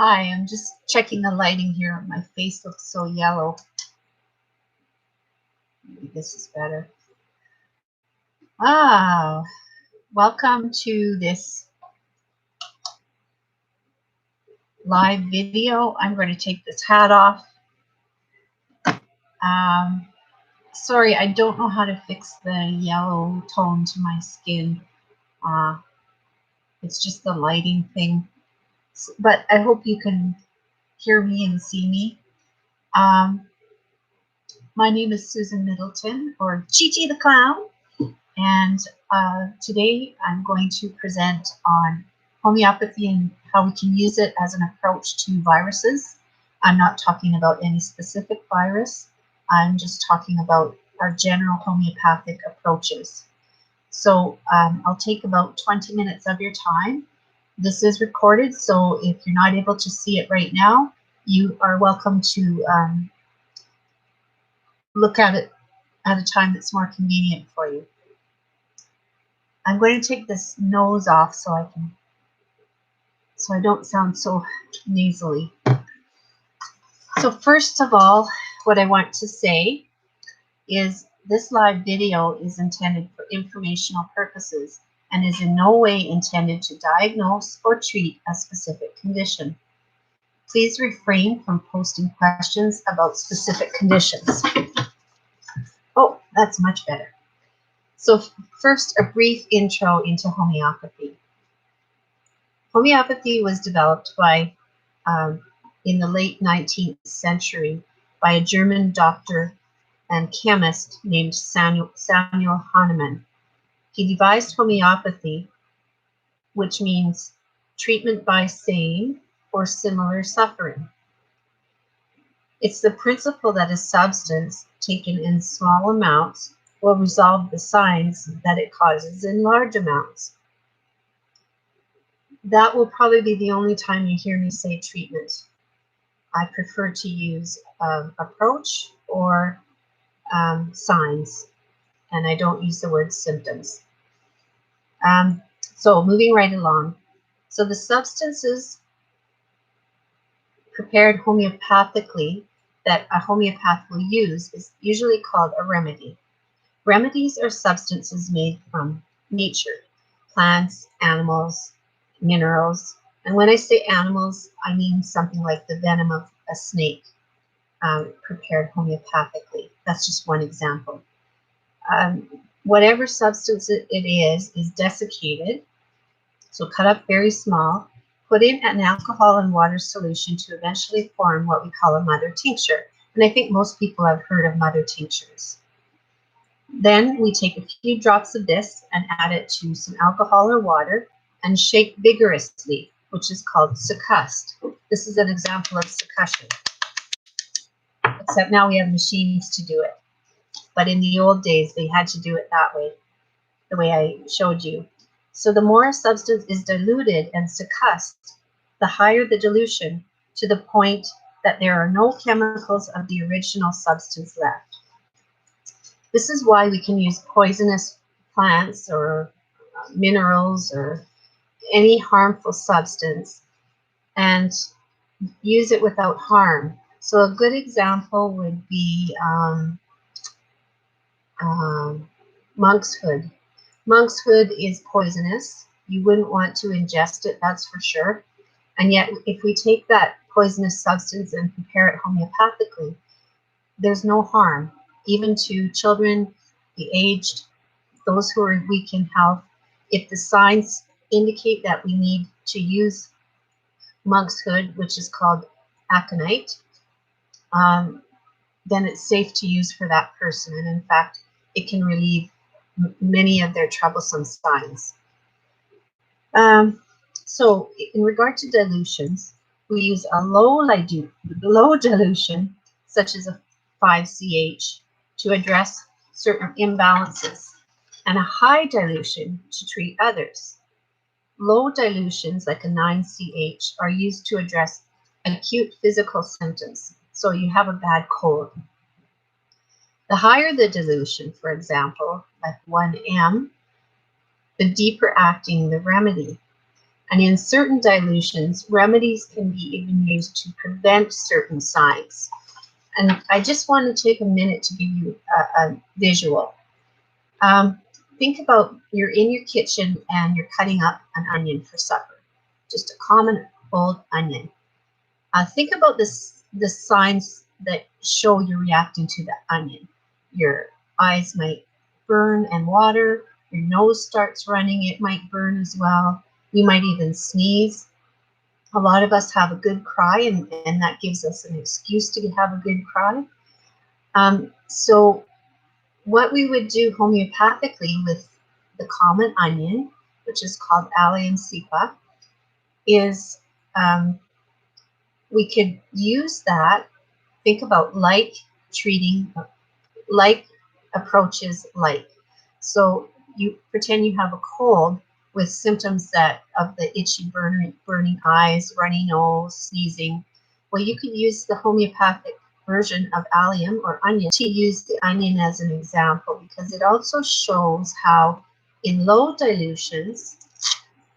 Hi, I'm just checking the lighting here. My face looks so yellow. Maybe this is better. Welcome to this live video. I'm going to take this hat off. Sorry, I don't know how to fix the yellow tone to my skin. It's just the lighting thing. But I hope you can hear me and see me. My name is Susan Middleton, or Chi-Chi the Clown. And today I'm going to present on homeopathy and how we can use it as an approach to viruses. I'm not talking about any specific virus. I'm just talking about our general homeopathic approaches. So I'll take about 20 minutes of your time. This is recorded, so if you're not able to see it right now, you are welcome to look at it at a time that's more convenient for you. I'm going to take this nose off so I don't sound so nasally. So first of all, what I want to say is this live video is intended for informational purposes and is in no way intended to diagnose or treat a specific condition. Please refrain from posting questions about specific conditions. Oh, that's much better. So first, a brief intro into homeopathy. Homeopathy was developed by, in the late 19th century, by a German doctor and chemist named Samuel Hahnemann. He devised homeopathy, which means treatment by same or similar suffering. It's the principle that a substance taken in small amounts will resolve the signs that it causes in large amounts. That will probably be the only time you hear me say treatment. I prefer to use approach or signs, and I don't use the word symptoms. So moving right along. So the substances prepared homeopathically that a homeopath will use is usually called a remedy. Remedies are substances made from nature, plants, animals, minerals. And when I say animals, I mean something like the venom of a snake prepared homeopathically. That's just one example. Whatever substance it is desiccated, so cut up very small, put in an alcohol and water solution to eventually form what we call a mother tincture. And I think most people have heard of mother tinctures. Then we take a few drops of this and add it to some alcohol or water and shake vigorously, which is called succust. This is an example of succussion, except now we have machines to do it. But in the old days, they had to do it that way, the way I showed you. So the more a substance is diluted and succussed, the higher the dilution, to the point that there are no chemicals of the original substance left. This is why we can use poisonous plants or minerals or any harmful substance and use it without harm. So a good example would be monkshood. Monkshood is poisonous. You wouldn't want to ingest it, that's for sure. And yet, if we take that poisonous substance and prepare it homeopathically, there's no harm, even to children, the aged, those who are weak in health. If the signs indicate that we need to use monkshood, which is called Aconite, then it's safe to use for that person. And in fact, it can relieve many of their troublesome signs. So in regard to dilutions, we use a low dilution, such as a 5CH, to address certain imbalances, and a high dilution to treat others. Low dilutions, like a 9CH, are used to address acute physical symptoms. So you have a bad cold. The higher the dilution, for example, like 1M, the deeper acting the remedy. And in certain dilutions, remedies can be even used to prevent certain signs. And I just want to take a minute to give you a visual. Think about you're in your kitchen and you're cutting up an onion for supper, just a common old onion. Think about the signs that show you're reacting to the onion. Your eyes might burn and water. Your nose starts running. It might burn as well. You might even sneeze. A lot of us have a good cry, and that gives us an excuse to have a good cry. So what we would do homeopathically with the common onion, which is called Allium cepa, is we could use that. Think about like treating, like approaches like. So you pretend you have a cold with symptoms of the itchy, burning eyes, runny nose, sneezing. Well, you could use the homeopathic version of allium or onion. To use the onion as an example, because it also shows how in low dilutions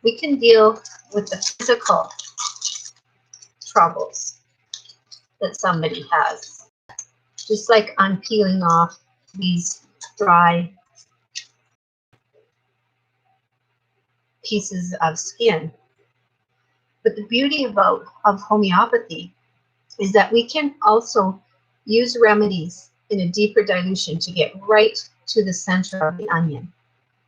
we can deal with the physical troubles that somebody has. Just like I'm peeling off these dry pieces of skin. But the beauty of homeopathy is that we can also use remedies in a deeper dilution to get right to the center of the onion.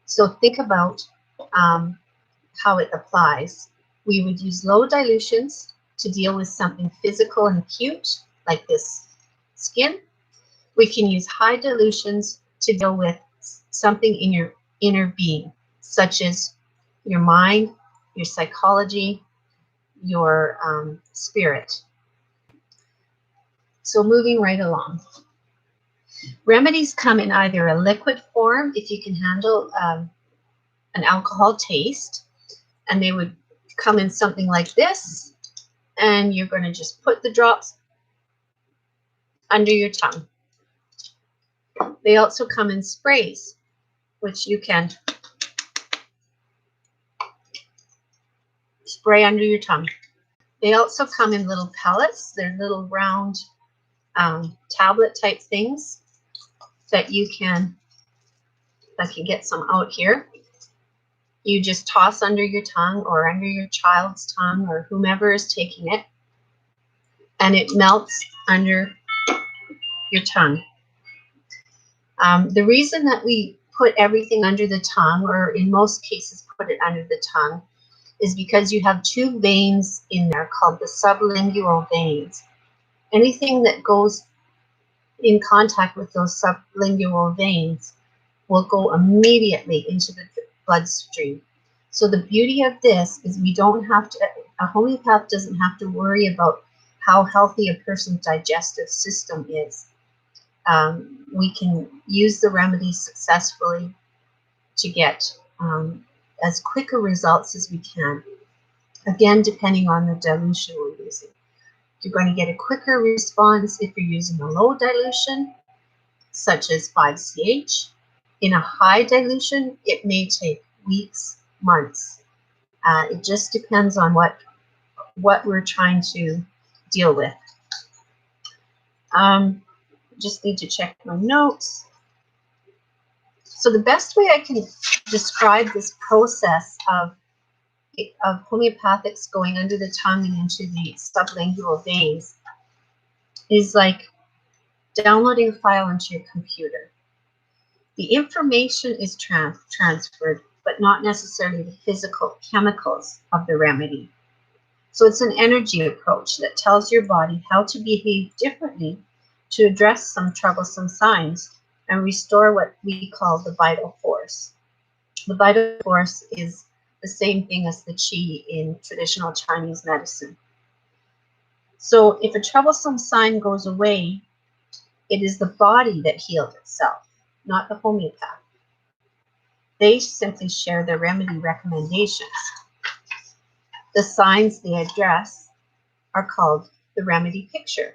So think about how it applies. We would use low dilutions to deal with something physical and acute, like this skin. We can use high dilutions to deal with something in your inner being, such as your mind, your psychology, your spirit. So moving right along. Remedies come in either a liquid form, if you can handle an alcohol taste, and they would come in something like this, and you're going to just put the drops under your tongue. They also come in sprays, which you can spray under your tongue. They also come in little pellets. They're little round tablet type things that you can, I can get some out here. You just toss under your tongue or under your child's tongue or whomever is taking it, and it melts under your tongue. The reason that we put everything under the tongue, or in most cases put it under the tongue, is because you have two veins in there called the sublingual veins. Anything that goes in contact with those sublingual veins will go immediately into the bloodstream. So the beauty of this is we don't have to, a homeopath doesn't have to worry about how healthy a person's digestive system is. We can use the remedy successfully to get as quick a results as we can. Again, depending on the dilution we're using. You're going to get a quicker response if you're using a low dilution, such as 5CH. In a high dilution, it may take weeks, months. It just depends on what we're trying to deal with. Just need to check my notes. So the best way I can describe this process of homeopathics going under the tongue and into the sublingual veins is like downloading a file into your computer. The information is transferred, but not necessarily the physical chemicals of the remedy. So it's an energy approach that tells your body how to behave differently to address some troublesome signs and restore what we call the vital force. The vital force is the same thing as the qi in traditional Chinese medicine. So if a troublesome sign goes away, it is the body that healed itself, not the homeopath. They simply share their remedy recommendations. The signs they address are called the remedy picture.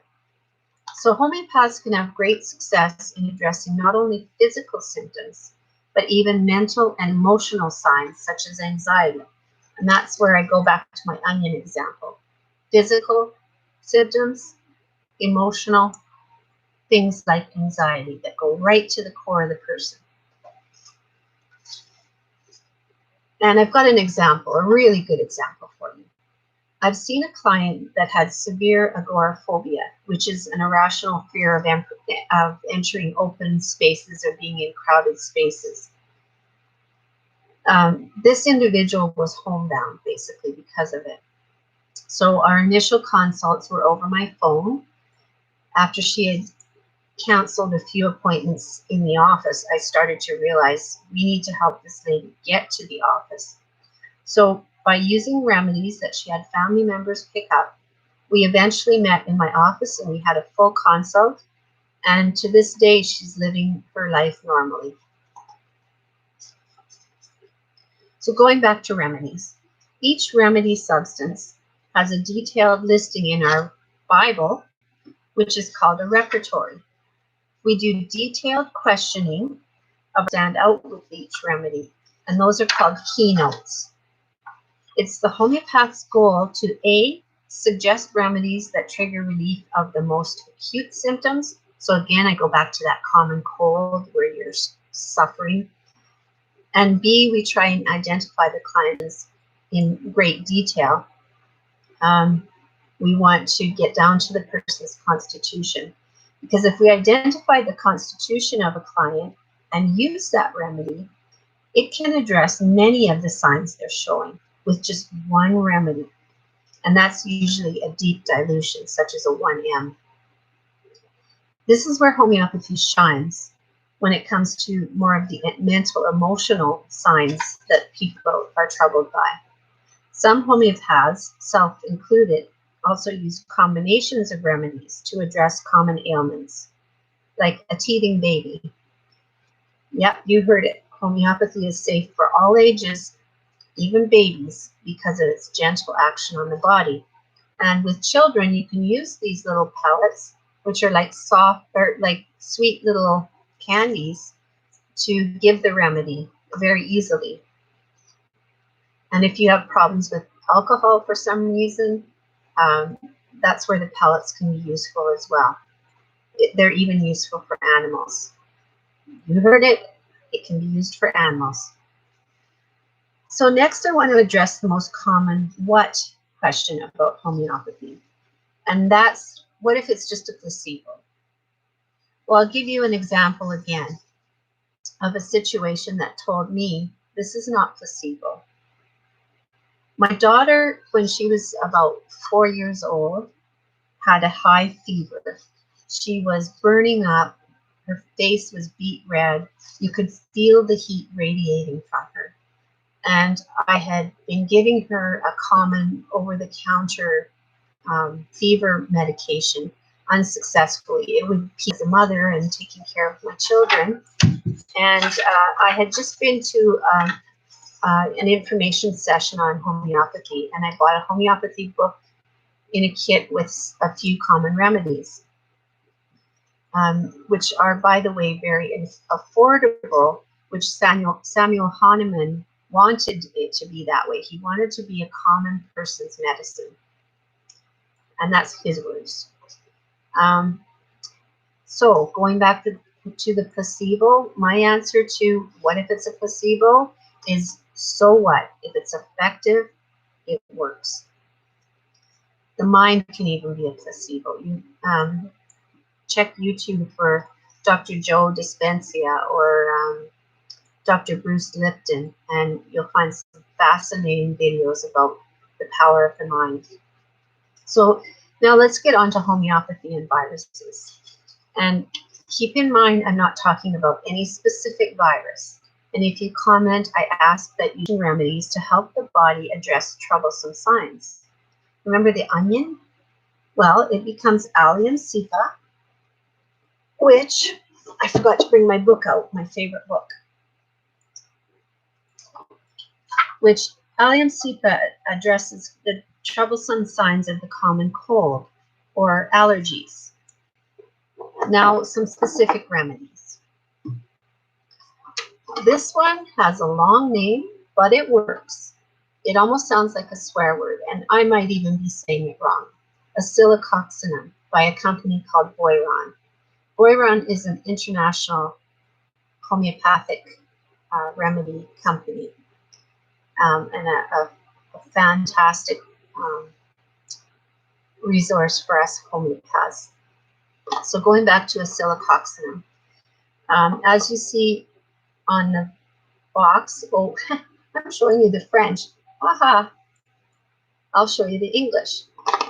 So homeopaths can have great success in addressing not only physical symptoms, but even mental and emotional signs such as anxiety. And that's where I go back to my onion example. Physical symptoms, emotional, things like anxiety that go right to the core of the person. And I've got an example, a really good example for you. I've seen a client that had severe agoraphobia, which is an irrational fear of entering open spaces or being in crowded spaces. This individual was homebound basically because of it. So our initial consults were over my phone. After she had canceled a few appointments in the office, I started to realize we need to help this lady get to the office. So by using remedies that she had family members pick up, we eventually met in my office and we had a full consult. And to this day, she's living her life normally. So going back to remedies, each remedy substance has a detailed listing in our Bible, which is called a repertory. We do detailed questioning of stand out with each remedy, and those are called keynotes. It's the homeopath's goal to A, suggest remedies that trigger relief of the most acute symptoms. So again, I go back to that common cold where you're suffering. And B, we try and identify the clients in great detail. We want to get down to the person's constitution. Because if we identify the constitution of a client and use that remedy, it can address many of the signs they're showing with just one remedy. And that's usually a deep dilution, such as a 1M. This is where homeopathy shines when it comes to more of the mental, emotional signs that people are troubled by. Some homeopaths, self included, also use combinations of remedies to address common ailments, like a teething baby. Yep, you heard it. Homeopathy is safe for all ages, even babies, because of its gentle action on the body. And with children, you can use these little pellets, which are like soft or like sweet little candies, to give the remedy very easily. And if you have problems with alcohol for some reason, that's where the pellets can be useful as well. They're even useful for animals. You heard it, it can be used for animals. So next I want to address the most common what question about homeopathy. And that's, what if it's just a placebo? Well, I'll give you an example again of a situation that told me this is not placebo. My daughter, when she was about 4 years old, had a high fever. She was burning up. Her face was beet red. You could feel the heat radiating from her. And I had been giving her a common over-the-counter fever medication unsuccessfully. It would be as a mother and taking care of my children. And I had just been to an information session on homeopathy, and I bought a homeopathy book in a kit with a few common remedies, which are, by the way, very affordable, which Samuel Hahnemann wanted it to be that way. He wanted to be a common person's medicine. And that's his words. So going back to the placebo, my answer to what if it's a placebo is, so what? If it's effective, it works. The mind can even be a placebo. You check YouTube for Dr. Joe Dispenza or Dr. Bruce Lipton, and you'll find some fascinating videos about the power of the mind. So now let's get on to homeopathy and viruses. And keep in mind, I'm not talking about any specific virus. And if you comment, I ask that you use remedies to help the body address troublesome signs. Remember the onion? Well, it becomes Allium cepa, which I forgot to bring my book out, my favorite book, which Allium cepa addresses the troublesome signs of the common cold or allergies. Now, some specific remedies. This one has a long name, but it works. It almost sounds like a swear word, and I might even be saying it wrong. Oscillococcinum by a company called Boiron. Boiron is an international homeopathic remedy company, and a fantastic resource for us homeopaths. So going back to oscillococcinum, as you see on the box, oh, I'm showing you the French. Aha! I'll show you the English.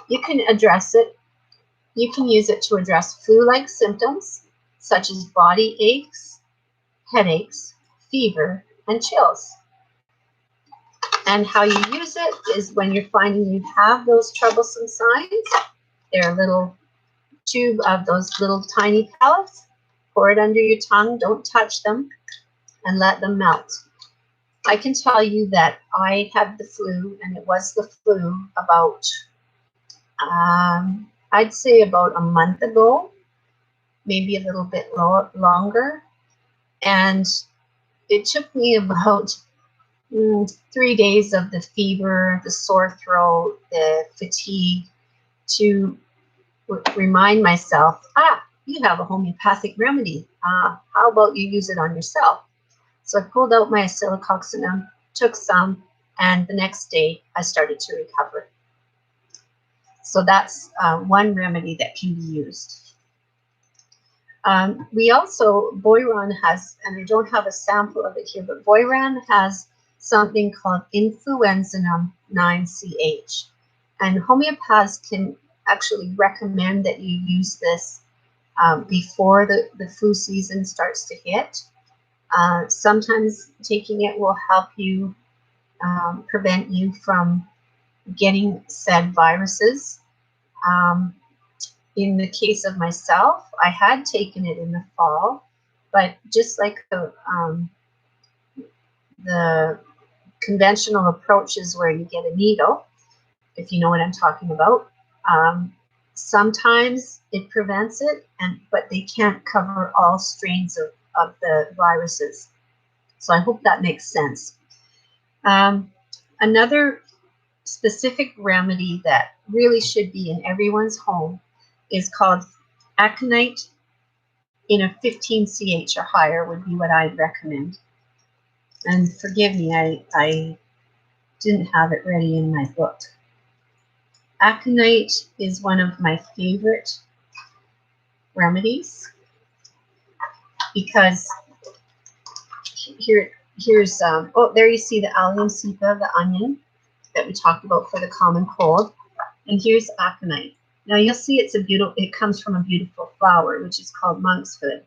You can address it. You can use it to address flu-like symptoms such as body aches, headaches, fever, and chills. And how you use it is when you're finding you have those troublesome signs. They're a little tube of those little tiny pellets. Pour it under your tongue. Don't touch them, and let them melt. I can tell you that I had the flu, and it was the flu about, I'd say about a month ago, maybe a little bit longer. And it took me about 3 days of the fever, the sore throat, the fatigue to remind myself, you have a homeopathic remedy. How about you use it on yourself? So I pulled out my oscillococcinum, took some, and the next day I started to recover. So that's one remedy that can be used. We also, Boiron has, and I don't have a sample of it here, but Boiron has something called influenzinum 9CH. And homeopaths can actually recommend that you use this before the flu season starts to hit. Sometimes taking it will help you prevent you from getting said viruses. In the case of myself, I had taken it in the fall, but just like the conventional approaches where you get a needle, if you know what I'm talking about, sometimes it prevents it, but they can't cover all strains of the viruses. So I hope that makes sense. Another specific remedy that really should be in everyone's home is called Aconite in a 15CH or higher would be what I'd recommend. And forgive me, I didn't have it ready in my book. Aconite is one of my favorite remedies because here's oh, there you see the allium cepa, the onion that we talked about for the common cold, and here's aconite. Now you'll see it comes from a beautiful flower which is called monkshood.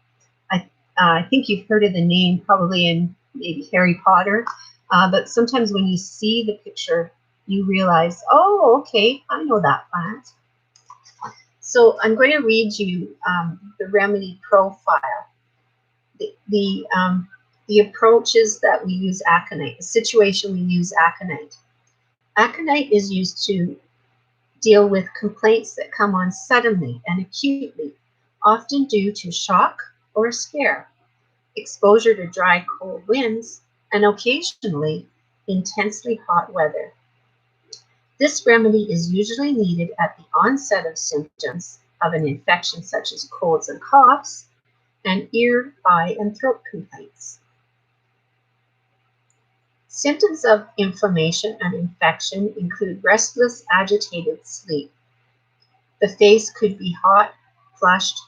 I think you've heard of the name probably in maybe Harry Potter, but sometimes when you see the picture you realize, oh, okay, I know that plant. So I'm going to read you the remedy profile. The approaches that we use aconite, the situation we use aconite. Aconite is used to deal with complaints that come on suddenly and acutely, often due to shock or scare, exposure to dry, cold winds, and occasionally intensely hot weather. This remedy is usually needed at the onset of symptoms of an infection such as colds and coughs, and ear, eye, and throat complaints. Symptoms of inflammation and infection include restless, agitated sleep. The face could be hot, flushed,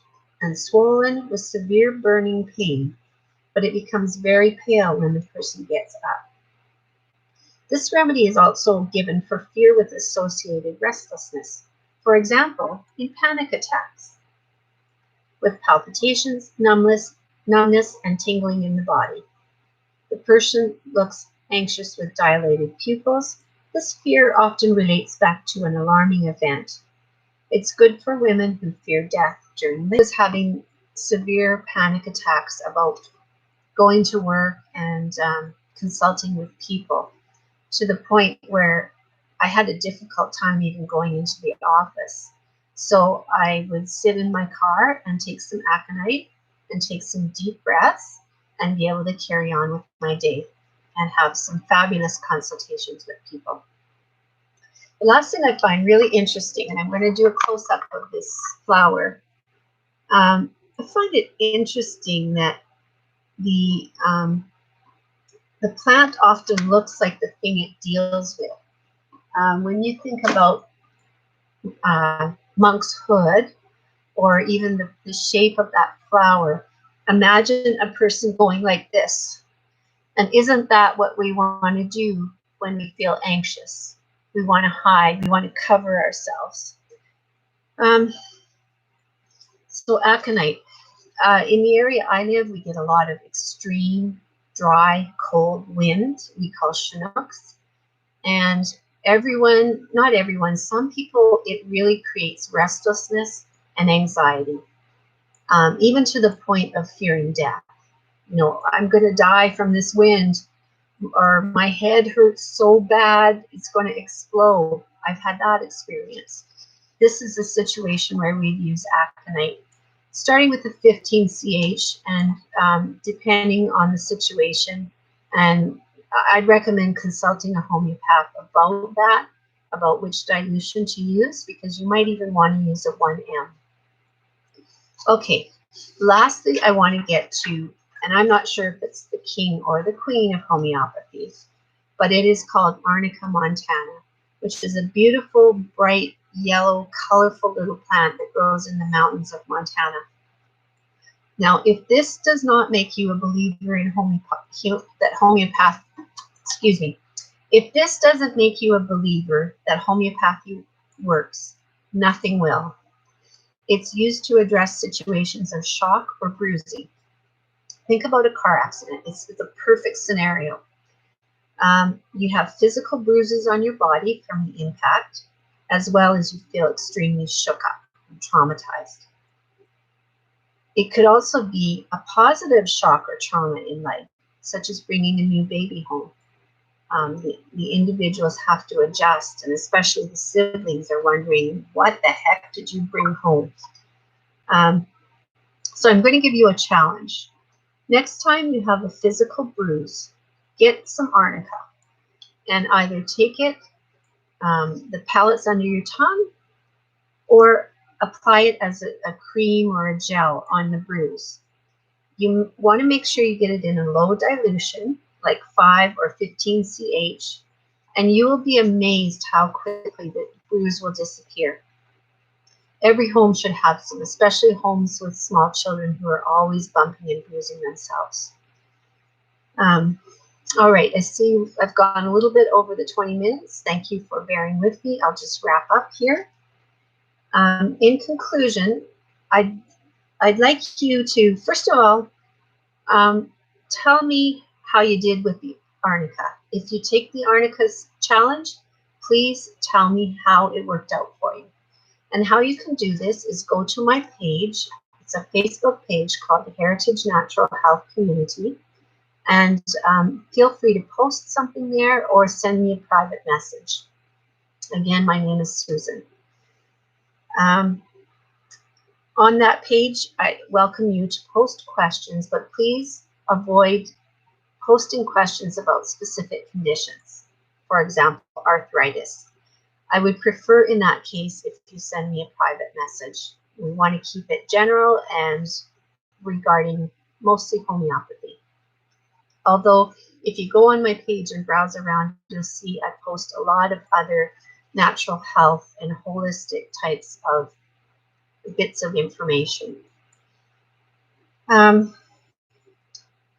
and swollen with severe burning pain, but it becomes very pale when the person gets up. This remedy is also given for fear with associated restlessness, for example, in panic attacks, with palpitations, numbness, and tingling in the body. The person looks anxious with dilated pupils. This fear often relates back to an alarming event. It's good for women who fear death during labor. I was having severe panic attacks about going to work and consulting with people, to the point where I had a difficult time even going into the office. So I would sit in my car and take some aconite and take some deep breaths and be able to carry on with my day. and have some fabulous consultations with people. The last thing I find really interesting, and I'm going to do a close-up of this flower. I find it interesting that the plant often looks like the thing it deals with. When you think about monk's hood, or even the shape of that flower, imagine a person going like this. And isn't that what we want to do when we feel anxious? We want to hide, we want to cover ourselves. So aconite. In the area I live, we get a lot of extreme, dry, cold wind. We call Chinooks. And everyone, not everyone, some people, it really creates restlessness and anxiety, even to the point of fearing death. You know, I'm going to die from this wind, or my head hurts so bad it's going to explode. I've had that experience. This is a situation where we use aconite, starting with the 15 CH, and depending on the situation. And I'd recommend consulting a homeopath about that, about which dilution to use, because you might even want to use a 1M. Okay, lastly, I want to get to, and I'm not sure if it's the king or the queen of homeopathy, but it is called Arnica Montana, which is a beautiful, bright, yellow, colorful little plant that grows in the mountains of Montana. Now, if this does not make you a believer in if this doesn't make you a believer that homeopathy works, nothing will. It's used to address situations of shock or bruising. Think about a car accident. It's a perfect scenario. You have physical bruises on your body from the impact, as well as you feel extremely shook up and traumatized. It could also be a positive shock or trauma in life, such as bringing a new baby home. The individuals have to adjust, and especially the siblings are wondering, what the heck did you bring home? So I'm going to give you a challenge. Next time you have a physical bruise, get some arnica and either take it, the pellets under your tongue, or apply it as a cream or a gel on the bruise. You want to make sure you get it in a low dilution, like 5 or 15 CH, and you will be amazed how quickly the bruise will disappear. Every home should have some, especially homes with small children who are always bumping and bruising themselves. All right, I see I've gone a little bit over the 20 minutes. Thank you for bearing with me. I'll just wrap up here. In conclusion, I'd like you to, first of all, tell me how you did with the arnica. If you take the arnica's challenge, please tell me how it worked out for you. And how you can do this is go to my page. It's a Facebook page called the Heritage Natural Health Community. And feel free to post something there or send me a private message. Again, my name is Susan. On that page, I welcome you to post questions, but please avoid posting questions about specific conditions. For example, arthritis. I would prefer in that case if you send me a private message. We want to keep it general and regarding mostly homeopathy. Although if you go on my page and browse around, you'll see I post a lot of other natural health and holistic types of bits of information.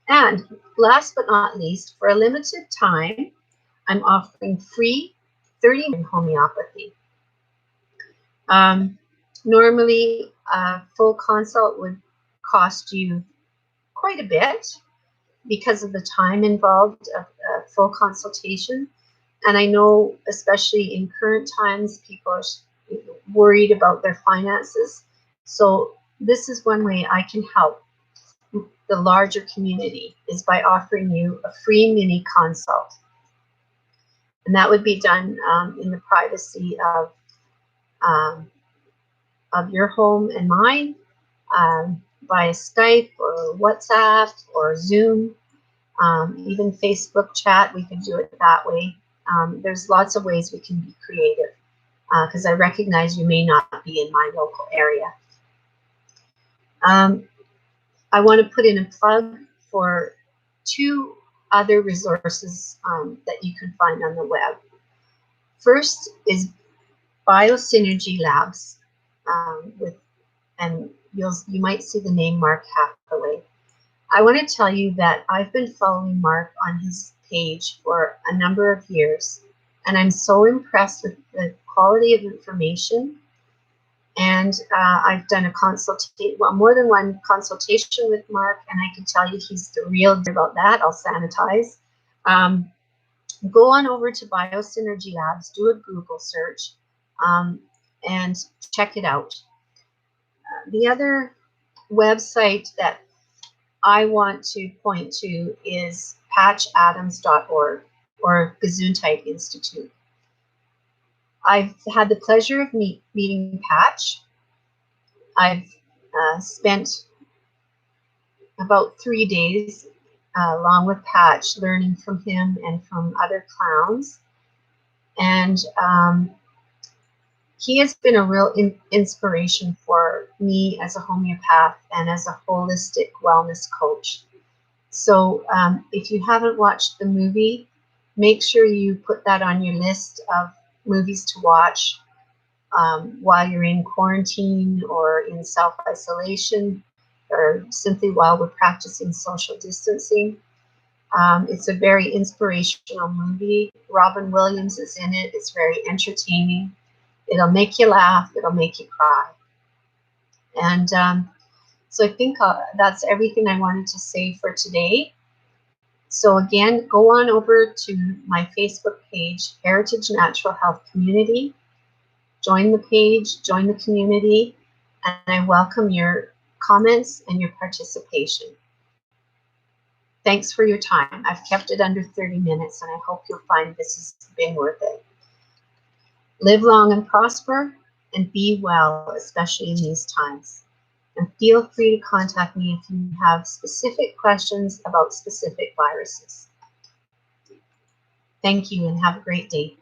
And last but not least, for a limited time, I'm offering free 30-minute homeopathy. Normally, a full consult would cost you quite a bit because of the time involved of a full consultation. And I know, especially in current times, people are worried about their finances. So this is one way I can help the larger community, is by offering you a free mini consult. And that would be done in the privacy of your home and mine, via Skype or WhatsApp or Zoom. Even Facebook chat, we can do it that way. There's lots of ways we can be creative because I recognize you may not be in my local area. I want to put in a plug for 2 other resources that you can find on the web. First is Biosynergy Labs, and you might see the name Mark Hathaway. I want to tell you that I've been following Mark on his page for a number of years, and I'm so impressed with the quality of information. And I've done more than one consultation with Mark, and I can tell you he's the real deal about that. I'll sanitize. Go on over to Biosynergy Labs, do a Google search, and check it out. The other website that I want to point to is patchadams.org or Gesundheit Institute. I've had the pleasure of meeting Patch. I've spent about 3 days along with Patch learning from him and from other clowns. And he has been a real inspiration for me as a homeopath and as a holistic wellness coach. So if you haven't watched the movie, make sure you put that on your list of movies to watch while you're in quarantine or in self-isolation, or simply while we're practicing social distancing. It's a very inspirational movie. Robin Williams is in it. It's very entertaining. It'll make you laugh. It'll make you cry. And so I think that's everything I wanted to say for today. So again, go on over to my Facebook page, Heritage Natural Health Community. Join the page, join the community, and I welcome your comments and your participation. Thanks for your time. I've kept it under 30 minutes, and I hope you'll find this has been worth it. Live long and prosper, and be well, especially in these times. And feel free to contact me if you have specific questions about specific viruses. Thank you, and have a great day.